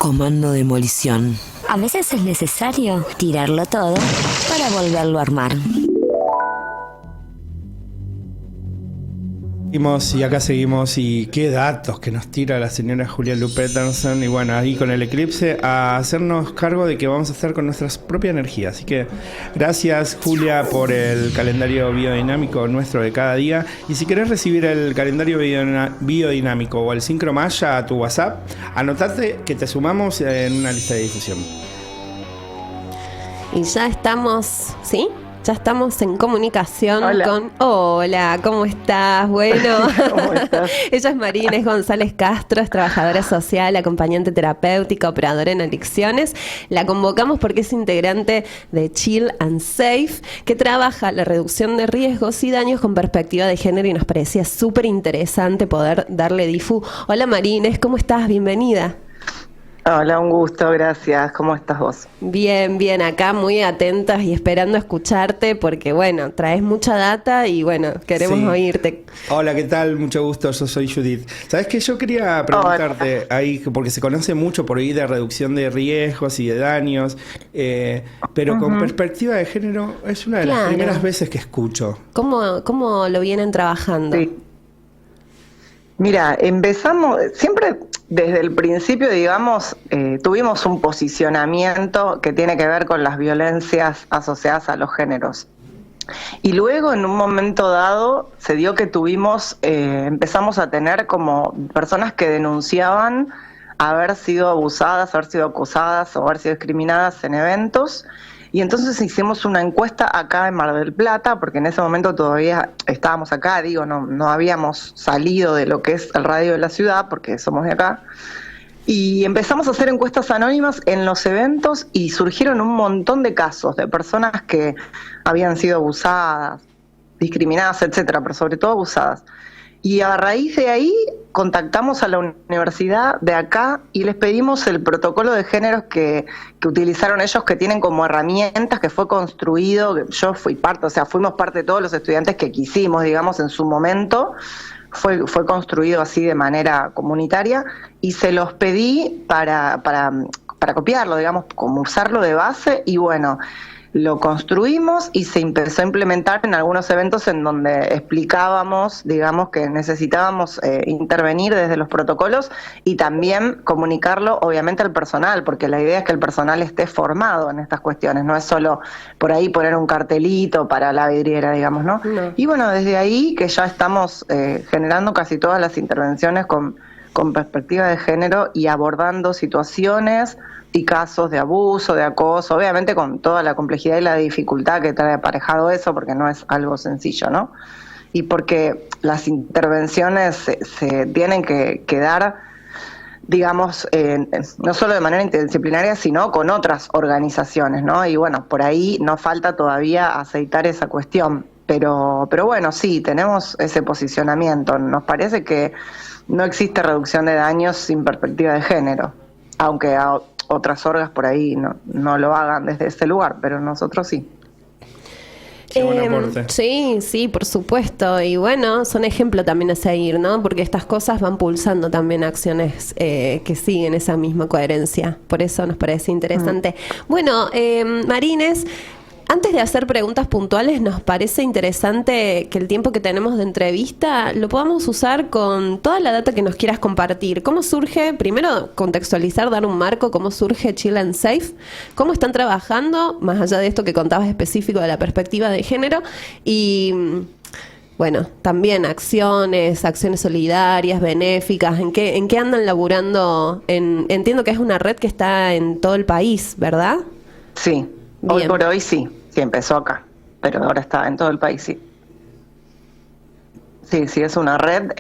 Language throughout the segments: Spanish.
Comando Demolición. A veces es necesario tirarlo todo para volverlo a armar. Y acá seguimos, y qué datos que nos tira la señora Julia Lu Peterson. Y bueno, ahí con el eclipse a hacernos cargo de que vamos a estar con nuestra propia energía. Así que gracias, Julia, por el calendario biodinámico nuestro de cada día. Y si querés recibir el calendario biodinámico o el Sincro Maya a tu WhatsApp, anotate que te sumamos en una lista de difusión. Y ya estamos, ¿sí? Ya estamos en comunicación. Hola. Hola, ¿cómo estás? Bueno, ¿Cómo estás? Ella es Marines González Castro, es trabajadora social, acompañante terapéutica, operadora en adicciones. La convocamos porque es integrante de Chill and Safe, que trabaja la reducción de riesgos y daños con perspectiva de género, y nos parecía súper interesante poder darle difu. Hola Marines, ¿cómo estás? Bienvenida. Hola, un gusto, gracias. ¿Cómo estás vos? Bien, bien, acá muy atentas y esperando escucharte porque, bueno, traes mucha data y, bueno, queremos oírte. Hola, ¿qué tal? Mucho gusto, yo soy Judith. ¿Sabes qué? Yo quería preguntarte ahí, porque se conoce mucho por ahí de reducción de riesgos y de daños, pero con perspectiva de género es una de las primeras veces que escucho. ¿Cómo lo vienen trabajando? Sí. Mira, empezamos, siempre desde el principio, digamos, tuvimos un posicionamiento que tiene que ver con las violencias asociadas a los géneros. Y luego, en un momento dado, se dio que empezamos a tener como personas que denunciaban haber sido abusadas, haber sido acosadas o haber sido discriminadas en eventos. Y entonces hicimos una encuesta acá en Mar del Plata, porque en ese momento todavía estábamos acá, no habíamos salido de lo que es el radio de la ciudad, porque somos de acá. Y empezamos a hacer encuestas anónimas en los eventos y surgieron un montón de casos de personas que habían sido abusadas, discriminadas, etcétera, pero sobre todo abusadas. Y a raíz de ahí contactamos a la universidad de acá y les pedimos el protocolo de géneros que utilizaron ellos, que tienen como herramientas, que fue construido, yo fui parte, o sea, fuimos parte de todos los estudiantes que quisimos, digamos, en su momento, fue construido así de manera comunitaria, y se los pedí para copiarlo, digamos, como usarlo de base, y bueno, lo construimos y se empezó a implementar en algunos eventos en donde explicábamos, digamos, que necesitábamos intervenir desde los protocolos y también comunicarlo, obviamente, al personal, porque la idea es que el personal esté formado en estas cuestiones, no es solo por ahí poner un cartelito para la vidriera, digamos, ¿no? No. Y bueno, desde ahí que ya estamos generando casi todas las intervenciones con perspectiva de género y abordando situaciones y casos de abuso, de acoso, obviamente con toda la complejidad y la dificultad que trae aparejado eso, porque no es algo sencillo, ¿no? Y porque las intervenciones se tienen que dar, digamos, no solo de manera interdisciplinaria, sino con otras organizaciones, ¿no? Y bueno, por ahí nos falta todavía aceitar esa cuestión, pero bueno, sí, tenemos ese posicionamiento. Nos parece que no existe reducción de daños sin perspectiva de género, aunque otras orgas por ahí no lo hagan desde ese lugar, pero nosotros sí. Qué buen aporte. Sí, por supuesto. Y bueno, son ejemplo también a seguir, ¿no? Porque estas cosas van pulsando también acciones que siguen esa misma coherencia. Por eso nos parece interesante. Bueno, Marines, antes de hacer preguntas puntuales, nos parece interesante que el tiempo que tenemos de entrevista lo podamos usar con toda la data que nos quieras compartir. ¿Cómo surge? Primero, contextualizar, dar un marco, cómo surge Chill and Safe, cómo están trabajando, más allá de esto que contabas específico de la perspectiva de género, y bueno, también acciones solidarias, benéficas, ¿en qué andan laburando? Entiendo que es una red que está en todo el país, ¿verdad? Sí. Bien. Hoy por hoy sí empezó acá, pero ahora está en todo el país, sí. Sí, es una red.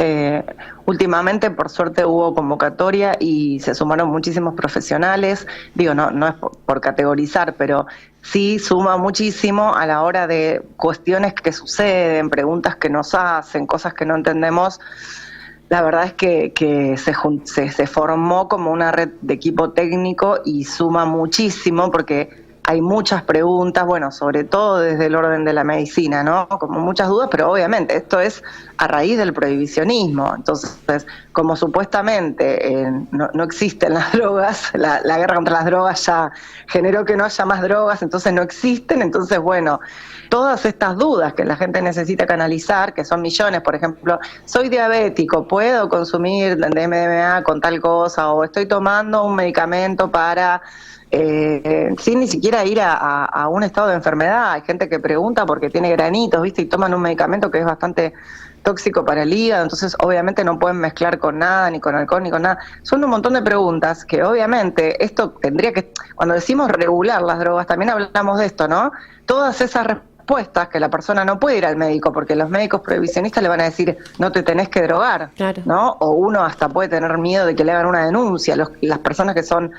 Últimamente, por suerte, hubo convocatoria y se sumaron muchísimos profesionales. Digo, no es por categorizar, pero sí suma muchísimo a la hora de cuestiones que suceden, preguntas que nos hacen, cosas que no entendemos. La verdad es que se formó como una red de equipo técnico y suma muchísimo porque hay muchas preguntas, bueno, sobre todo desde el orden de la medicina, ¿no? Como muchas dudas, pero obviamente esto es a raíz del prohibicionismo. Entonces, como supuestamente no existen las drogas, la guerra contra las drogas ya generó que no haya más drogas, entonces no existen, entonces bueno, todas estas dudas que la gente necesita canalizar, que son millones, por ejemplo, soy diabético, ¿puedo consumir MDMA con tal cosa? O estoy tomando un medicamento para... sin ni siquiera ir a un estado de enfermedad. Hay gente que pregunta porque tiene granitos, ¿viste? Y toman un medicamento que es bastante tóxico para el hígado, entonces obviamente no pueden mezclar con nada, ni con alcohol, ni con nada. Son un montón de preguntas que obviamente esto tendría que, cuando decimos regular las drogas, también hablamos de esto, ¿no? Todas esas respuestas que la persona no puede ir al médico, porque los médicos prohibicionistas le van a decir, no te tenés que drogar, claro, ¿no? O uno hasta puede tener miedo de que le hagan una denuncia. Las personas que son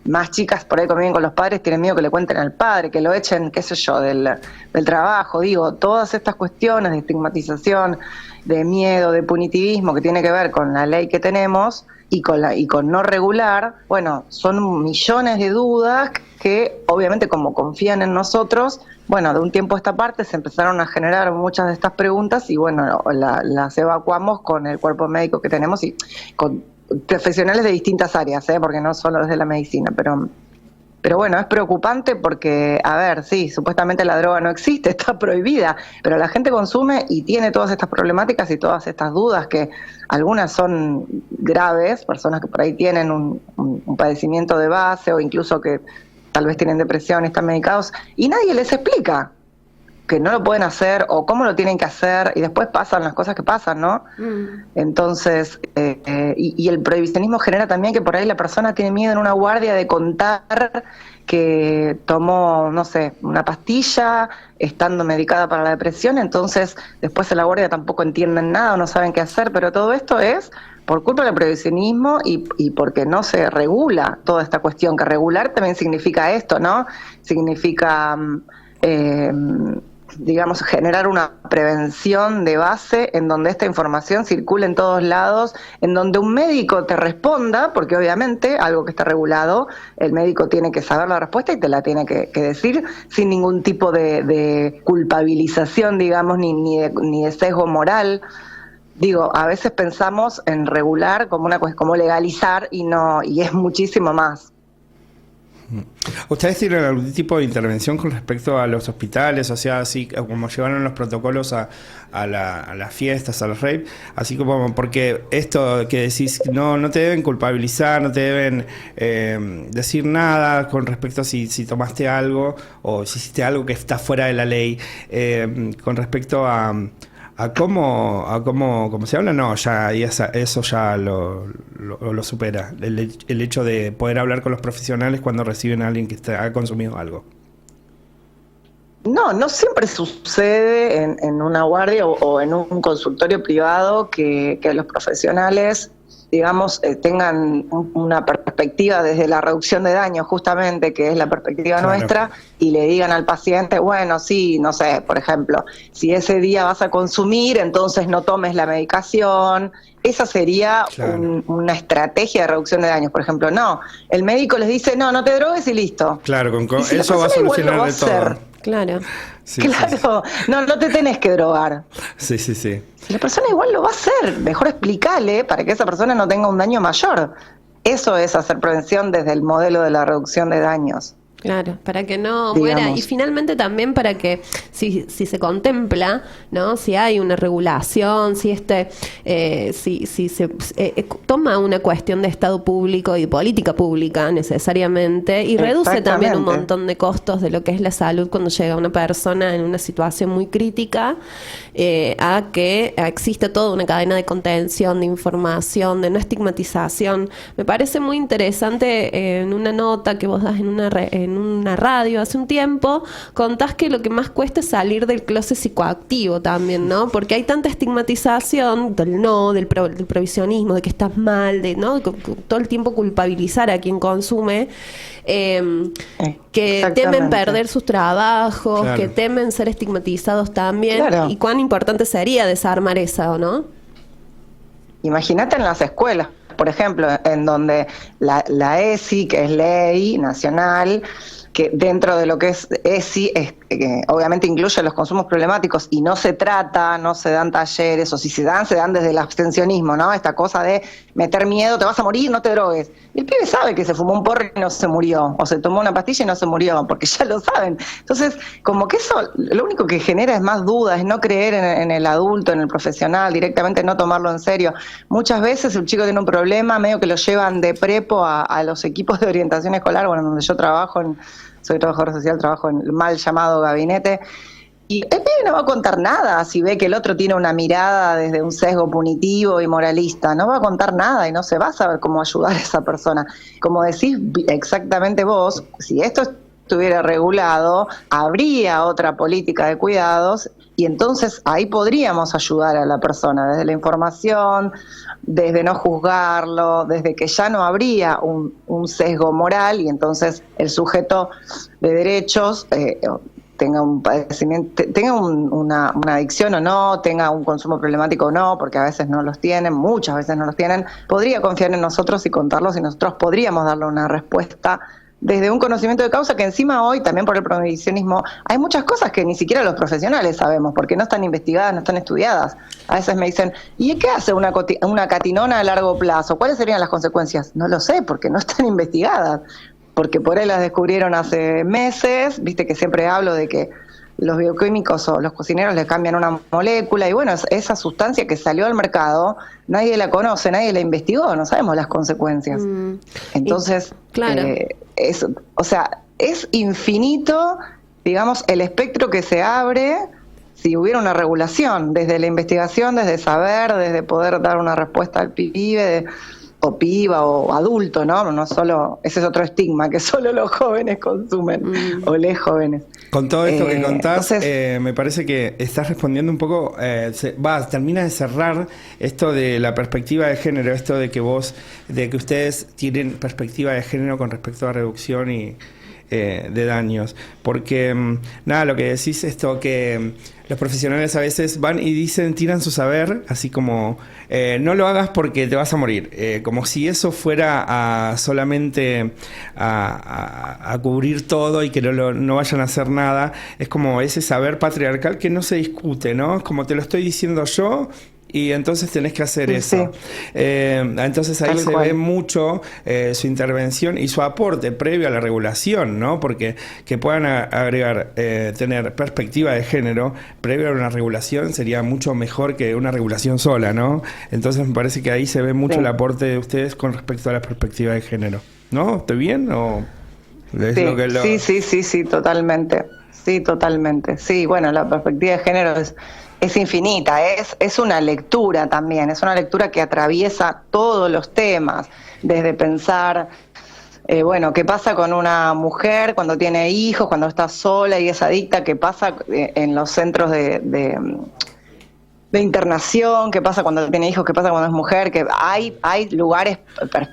más chicas por ahí conviven con los padres, tienen miedo que le cuenten al padre, que lo echen, qué sé yo, del trabajo. Digo, todas estas cuestiones de estigmatización, de miedo, de punitivismo que tiene que ver con la ley que tenemos y con no regular, bueno, son millones de dudas que obviamente como confían en nosotros, bueno, de un tiempo a esta parte se empezaron a generar muchas de estas preguntas y bueno, las evacuamos con el cuerpo médico que tenemos y con profesionales de distintas áreas, porque no solo desde la medicina, pero bueno, es preocupante porque, a ver, sí, supuestamente la droga no existe, está prohibida, pero la gente consume y tiene todas estas problemáticas y todas estas dudas que algunas son graves, personas que por ahí tienen un padecimiento de base o incluso que tal vez tienen depresión, están medicados y nadie les explica que no lo pueden hacer o cómo lo tienen que hacer y después pasan las cosas que pasan, ¿no? Entonces, y el prohibicionismo genera también que por ahí la persona tiene miedo en una guardia de contar que tomó, no sé, una pastilla estando medicada para la depresión, entonces después en la guardia tampoco entienden nada o no saben qué hacer, pero todo esto es por culpa del prohibicionismo y porque no se regula toda esta cuestión, que regular también significa esto, ¿no? Significa... digamos, generar una prevención de base en donde esta información circule en todos lados, en donde un médico te responda, porque obviamente algo que está regulado, el médico tiene que saber la respuesta y te la tiene que decir sin ningún tipo de culpabilización, digamos, ni de sesgo moral. Digo, a veces pensamos en regular como legalizar y es muchísimo más. ¿Ustedes tienen algún tipo de intervención con respecto a los hospitales? O sea, así como llevaron los protocolos a las fiestas, a los raves, así como, porque esto que decís, no te deben culpabilizar, no te deben decir nada con respecto a si tomaste algo o si hiciste algo que está fuera de la ley, con respecto a cómo se habla, no, ya eso ya lo supera. El hecho de poder hablar con los profesionales cuando reciben a alguien que ha consumido algo. No siempre sucede en una guardia o en un consultorio privado que los profesionales, digamos, tengan una perspectiva desde la reducción de daños, justamente, que es la perspectiva nuestra, y le digan al paciente, bueno, sí, no sé, por ejemplo, si ese día vas a consumir, entonces no tomes la medicación. Esa sería una estrategia de reducción de daños. Por ejemplo, no, el médico les dice, no te drogues y listo. Claro, si eso va a solucionar de todo. Claro. Sí, claro, sí. No te tenés que drogar. Sí. Si la persona igual lo va a hacer, mejor explicarle para que esa persona no tenga un daño mayor. Eso es hacer prevención desde el modelo de la reducción de daños. Claro, para que no muera y finalmente también para que si se contempla, ¿no? Si hay una regulación, si se toma una cuestión de Estado público y de política pública necesariamente y reduce también un montón de costos de lo que es la salud cuando llega una persona en una situación muy crítica, a que existe toda una cadena de contención, de información, de no estigmatización. Me parece muy interesante en una nota que vos das en una radio hace un tiempo, contás que lo que más cuesta es salir del closet psicoactivo también, ¿no? Porque hay tanta estigmatización del prohibicionismo, de que estás mal, ¿no? Todo el tiempo culpabilizar a quien consume, que temen perder sus trabajos, que temen ser estigmatizados también, y cuán importante sería desarmar eso, ¿no? Imagínate en las escuelas, por ejemplo, en donde la ESI, que es ley nacional, que dentro de lo que es ESI, obviamente incluye los consumos problemáticos y no se trata, no se dan talleres, o si se dan desde el abstencionismo, ¿no? Esta cosa de meter miedo, te vas a morir, no te drogues. Y el pibe sabe que se fumó un porro y no se murió, o se tomó una pastilla y no se murió, porque ya lo saben. Entonces, como que eso lo único que genera es más dudas, es no creer en el adulto, en el profesional, directamente no tomarlo en serio. Muchas veces un chico tiene un problema, medio que lo llevan de prepo a los equipos de orientación escolar, bueno, donde yo trabajo, soy trabajador social, trabajo en el mal llamado gabinete, y el pibe no va a contar nada si ve que el otro tiene una mirada desde un sesgo punitivo y moralista, no va a contar nada y no se va a saber cómo ayudar a esa persona. Como decís exactamente vos, si esto estuviera regulado, habría otra política de cuidados y entonces ahí podríamos ayudar a la persona desde la información, desde no juzgarlo, desde que ya no habría un sesgo moral y entonces el sujeto de derechos tenga un padecimiento, tenga una adicción o no, tenga un consumo problemático o no, porque a veces no los tienen, muchas veces no los tienen, podría confiar en nosotros y contarlos y nosotros podríamos darle una respuesta desde un conocimiento de causa que encima hoy, también por el prohibicionismo, hay muchas cosas que ni siquiera los profesionales sabemos, porque no están investigadas, no están estudiadas. A veces me dicen, ¿y qué hace una catinona a largo plazo? ¿Cuáles serían las consecuencias? No lo sé, porque no están investigadas, porque por ahí las descubrieron hace meses, viste que siempre hablo de que los bioquímicos o los cocineros le cambian una molécula y bueno, esa sustancia que salió al mercado, nadie la conoce, nadie la investigó, no sabemos las consecuencias. Entonces, claro. Es infinito, digamos, el espectro que se abre si hubiera una regulación, desde la investigación, desde saber, desde poder dar una respuesta al pibe, o piba o adulto, ¿no? No solo, ese es otro estigma, que solo los jóvenes consumen, o les jóvenes. Con todo esto que contás, entonces, me parece que estás respondiendo un poco, termina de cerrar esto de la perspectiva de género, esto de que ustedes tienen perspectiva de género con respecto a reducción y de daños, porque lo que decís esto que los profesionales a veces van y tiran su saber, así como no lo hagas porque te vas a morir, como si eso fuera solamente a cubrir todo y que no vayan a hacer nada. Es como ese saber patriarcal que no se discute, ¿no? Es como te lo estoy diciendo yo y entonces tenés que hacer eso. Sí. Entonces ahí se ve mucho su intervención y su aporte previo a la regulación, ¿no? Porque que puedan agregar, tener perspectiva de género previo a una regulación sería mucho mejor que una regulación sola, ¿no? Entonces me parece que ahí se ve mucho el aporte de ustedes con respecto a la perspectiva de género. ¿No? ¿Estoy bien? ¿O es sí, lo que sí, totalmente. Sí, totalmente. Sí, bueno, la perspectiva de género es infinita, es una lectura también, es una lectura que atraviesa todos los temas, desde pensar, qué pasa con una mujer cuando tiene hijos, cuando está sola y es adicta, qué pasa en los centros de internación, qué pasa cuando tiene hijos, qué pasa cuando es mujer, que hay lugares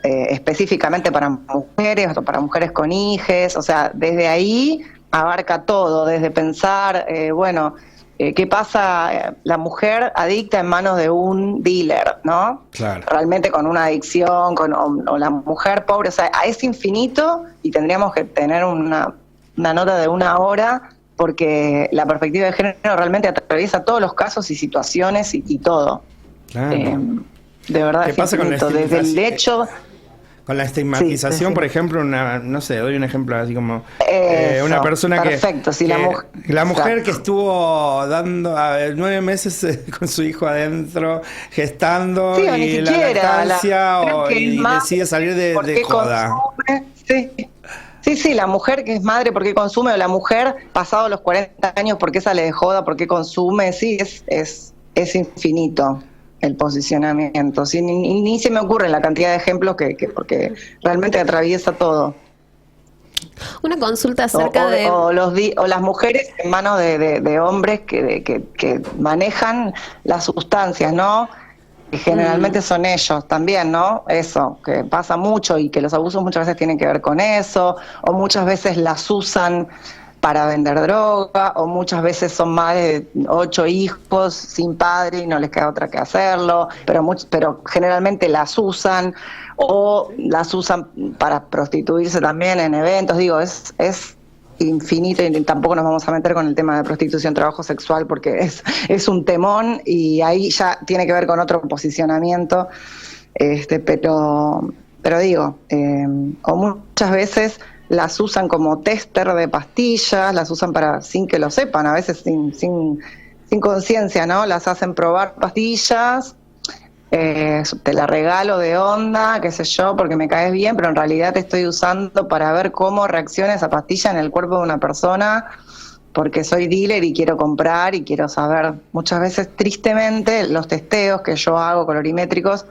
específicamente para mujeres o para mujeres con hijes, o sea, desde ahí abarca todo, desde pensar, ¿qué pasa la mujer adicta en manos de un dealer, ¿no? Claro. Realmente con una adicción, o la mujer pobre, o sea, es infinito y tendríamos que tener una nota de 1 hora porque la perspectiva de género realmente atraviesa todos los casos y situaciones y todo. Claro. De verdad, ¿Qué pasa con desde el hecho... Con la estigmatización, sí. Por ejemplo, doy un ejemplo así como una Eso, persona perfecto. Si la mujer exacto. que estuvo dando 9 meses con su hijo adentro, gestando, Sí, y la lactancia y decide salir de joda. Sí, la mujer que es madre porque consume, o la mujer pasado los 40 años porque sale de joda, porque consume, sí, es infinito el posicionamiento. Sí, ni se me ocurre la cantidad de ejemplos porque realmente atraviesa todo. Una consulta acerca o las mujeres en manos de hombres que manejan las sustancias, ¿no? Que generalmente son ellos también, ¿no? Eso, que pasa mucho y que los abusos muchas veces tienen que ver con eso, o muchas veces las usan para vender droga, o muchas veces son madres de 8 hijos sin padre y no les queda otra que hacerlo, pero generalmente las usan, o las usan para prostituirse también en eventos. Digo, es infinito y tampoco nos vamos a meter con el tema de prostitución, trabajo sexual, porque es un temón y ahí ya tiene que ver con otro posicionamiento, pero digo, o muchas veces las usan como tester de pastillas, las usan para sin que lo sepan, a veces sin conciencia, ¿no? Las hacen probar pastillas, te la regalo de onda, qué sé yo, porque me caes bien, pero en realidad te estoy usando para ver cómo reacciona esa pastilla en el cuerpo de una persona, porque soy dealer y quiero comprar y quiero saber. Muchas veces, tristemente, los testeos que yo hago colorimétricos,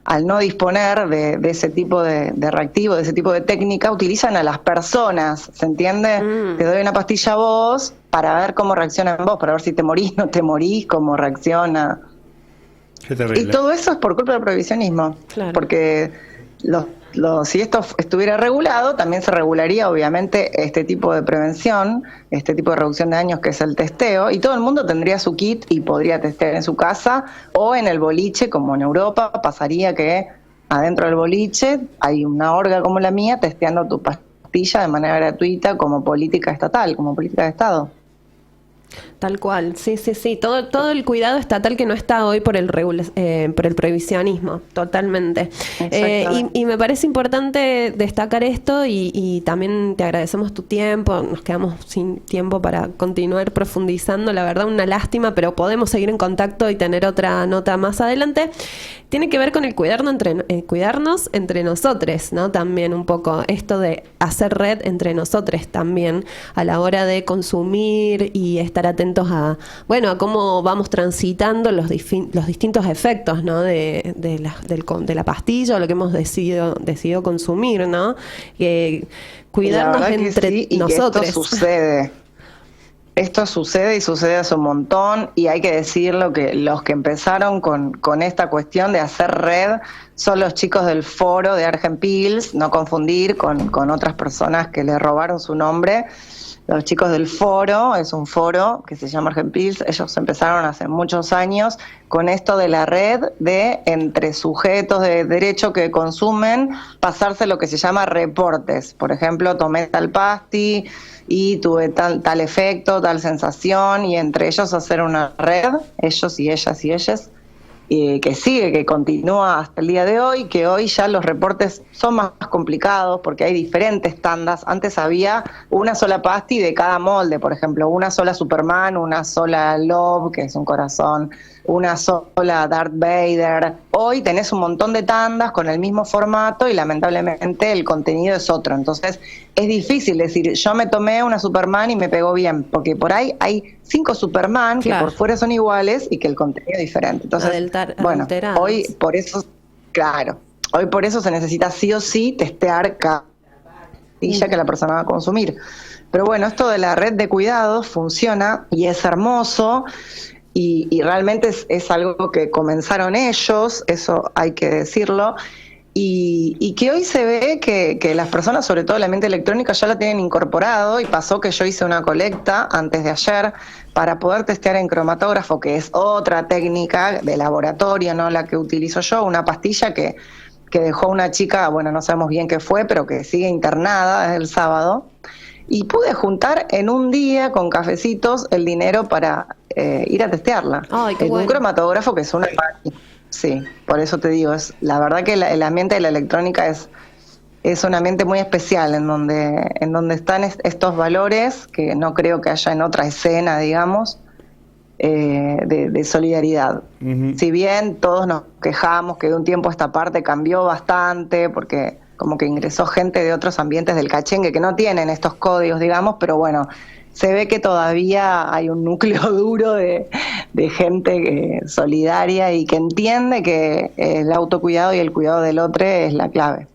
al no disponer de ese tipo de reactivo, de ese tipo de técnica, utilizan a las personas, ¿se entiende? Te doy una pastilla a vos para ver cómo reacciona en vos, para ver si te morís, no te morís, cómo reacciona. Qué terrible. Y todo eso es por culpa del prohibicionismo, Claro. Porque si esto estuviera regulado, también se regularía obviamente este tipo de prevención, este tipo de reducción de daños que es el testeo, y todo el mundo tendría su kit y podría testear en su casa o en el boliche, como en Europa pasaría que adentro del boliche hay una orga como la mía testeando tu pastilla de manera gratuita como política estatal, como política de Estado. Tal cual, sí. Todo el cuidado estatal que no está hoy por el prohibicionismo, totalmente. Y me parece importante destacar esto y también te agradecemos tu tiempo. Nos quedamos sin tiempo para continuar profundizando. La verdad, una lástima, pero podemos seguir en contacto y tener otra nota más adelante. Tiene que ver con el cuidarnos entre nosotros, ¿no? También un poco esto de hacer red entre nosotros también a la hora de consumir y estar atentos a cómo vamos transitando los distintos efectos, ¿no? de la pastilla o lo que hemos decidido consumir, ¿no? Cuidarnos entre nosotros. Esto sucede y sucede hace un montón, y hay que decirlo que los que empezaron con esta cuestión de hacer red son los chicos del foro de Argenpils, no confundir con otras personas que le robaron su nombre. Los chicos del foro, es un foro que se llama Argenpils, ellos empezaron hace muchos años con esto de la red de entre sujetos de derecho que consumen, pasarse lo que se llama reportes. Por ejemplo, tomé tal pasti y tuve tal efecto, tal sensación, y entre ellos hacer una red, ellos y ellas y ellas, que sigue, que continúa hasta el día de hoy, que hoy ya los reportes son más complicados porque hay diferentes tandas. Antes había una sola pasti de cada molde, por ejemplo, una sola Superman, una sola Love, que es un corazón, una sola Darth Vader. Hoy tenés un montón de tandas con el mismo formato y lamentablemente el contenido es otro. Entonces es difícil decir, yo me tomé una Superman y me pegó bien, porque por ahí hay 5 Superman que por fuera son iguales y que el contenido es diferente. Entonces, alterados. hoy por eso se necesita sí o sí testear cada pastilla que la persona va a consumir. Pero bueno, esto de la red de cuidados funciona y es hermoso. Y realmente es algo que comenzaron ellos, eso hay que decirlo, y que hoy se ve que las personas, sobre todo el ambiente electrónico, ya lo tienen incorporado, y pasó que yo hice una colecta antes de ayer para poder testear en cromatógrafo, que es otra técnica de laboratorio, no la que utilizo yo, una pastilla que dejó una chica, bueno, no sabemos bien qué fue, pero que sigue internada desde el sábado. Y pude juntar en un día con cafecitos el dinero para ir a testearla. Ay, qué en bueno. un cromatógrafo que es una máquina. Sí, por eso te digo, la verdad que el ambiente de la electrónica es un ambiente muy especial en donde están estos valores que no creo que haya en otra escena, digamos, de solidaridad. Uh-huh. Si bien todos nos quejamos que de un tiempo a esta parte cambió bastante, porque como que ingresó gente de otros ambientes del cachengue que no tienen estos códigos, digamos, pero bueno, se ve que todavía hay un núcleo duro de gente solidaria y que entiende que el autocuidado y el cuidado del otro es la clave.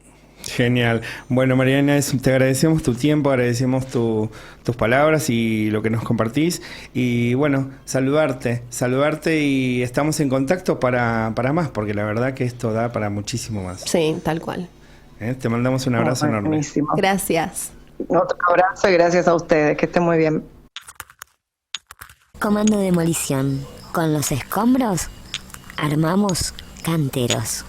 Genial. Bueno, Mariana, te agradecemos tu tiempo, agradecemos tus palabras y lo que nos compartís. Y bueno, saludarte y estamos en contacto para más, porque la verdad que esto da para muchísimo más. Sí, tal cual. Te mandamos un abrazo enorme. Buenísimo. Gracias. Otro abrazo y gracias a ustedes, que estén muy bien. Comando Demolición. Con los escombros armamos canteros.